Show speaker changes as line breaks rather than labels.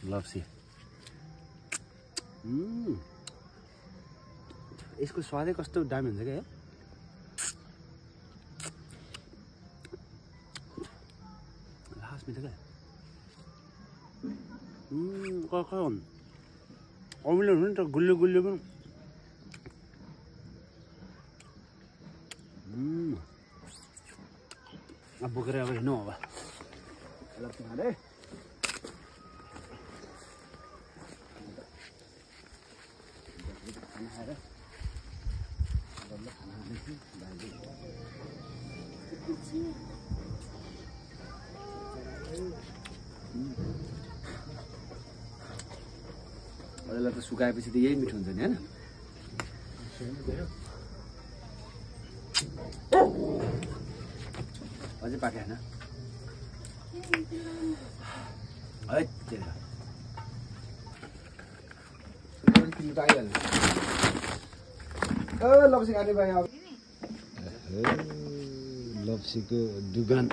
लप्सी यसको स्वादै कस्तो दामी हुन्छ क्या लास्ट मिठो क्या अमिलो हुन्छ नि त गुलियो गुलियो पनि अब बोकेर अब हिँड्नु अब लप्सी खाँदै खाना खाएर अरूलाई त सुकाएपछि त यही मिठो हुन्छ नि होइन अझै पाके होइन है लप्सी खाने भाइ अब लप्सीको दुकान